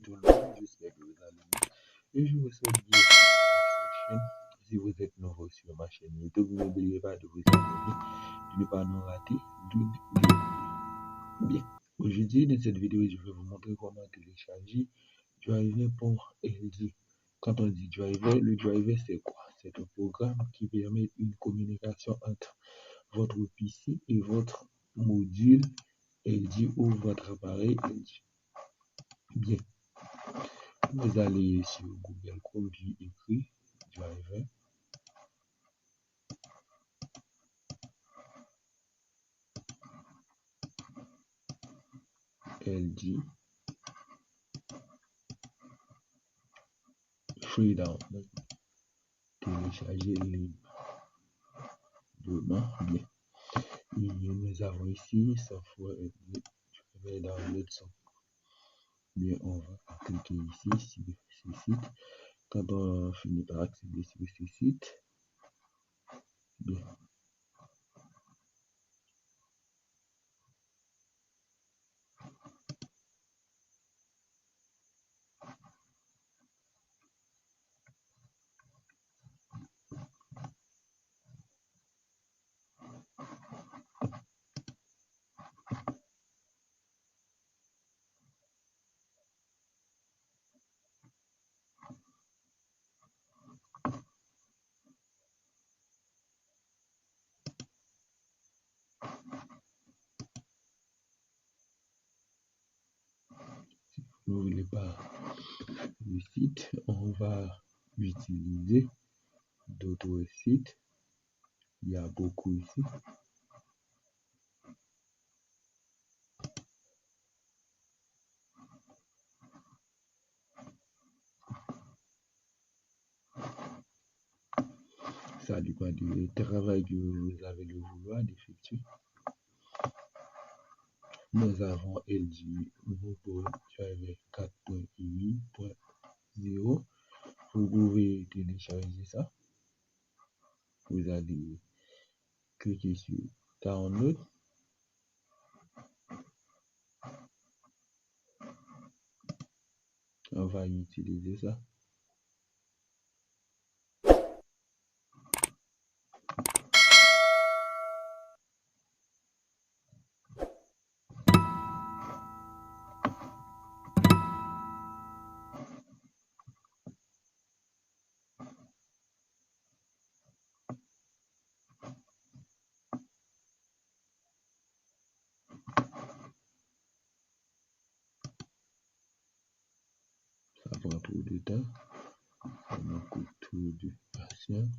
tout le monde, j'espère que vous allez bien. Et je vous souhaite bien sur cette chaîne. Si vous êtes nouveau sur ma chaîne YouTube, n'oubliez pas de vous abonner, de ne pas nous rater d'une vidéo. Bien, aujourd'hui dans cette vidéo, je vais vous montrer comment télécharger Driver pour LG. Quand on dit Driver, le Driver c'est quoi? C'est un programme qui permet une communication entre votre PC et votre module LG ou votre appareil LG. Bien, vous allez sur Google Chrome, puis écrit Driver. LG Free Download. Télécharger librement. Bien. Et nous avons ici Software LG Download Software. Bien, on va cliquer ici sur ce site. Quand on finit par accéder sur ce site, bien, vous voulez pas le site, on va utiliser d'autres sites. Il y a beaucoup ici. Ça dépend du travail que vous avez le vouloir d'effectuer. Nous avons LG Mobile Driver 4.8.0. Vous pouvez télécharger ça. Vous allez cliquer sur Download. On va utiliser ça. Ça prend trop de temps. Ça me coûte trop de patience.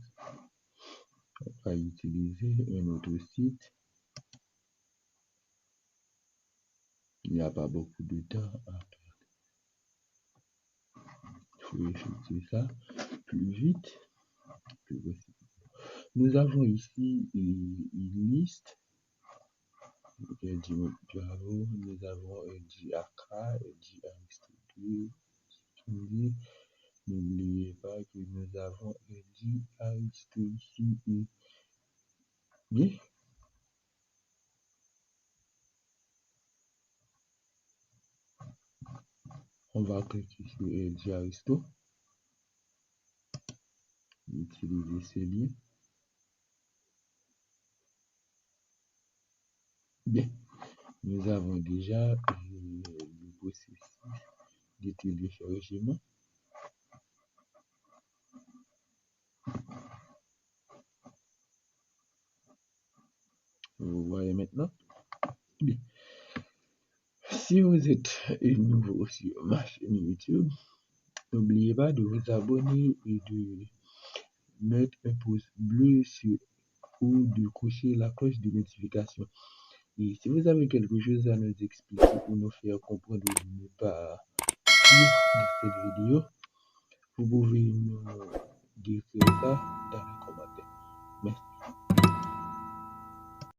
On va utiliser un autre site. Il n'y a pas beaucoup de temps à perdre. Il faut effectuer ça plus vite. Plus possible. Nous avons ici une liste. LG Bravo, nous avons LG Accra, LG Studio. N'oubliez pas que nous avons LG Studio. Bien. On va cliquer sur LG Aristo. Utiliser ce lien. Bien. Nous avons déjà le processus de téléchargement. Vous voyez maintenant. Bien. Si vous êtes nouveau sur ma chaîne YouTube, n'oubliez pas de vous abonner et de mettre un pouce bleu sur ou de cocher la cloche de notification. Et si vous avez quelque chose à nous expliquer ou nous faire comprendre ou ne pas suivre de cette vidéo, vous pouvez nous dire ça dans les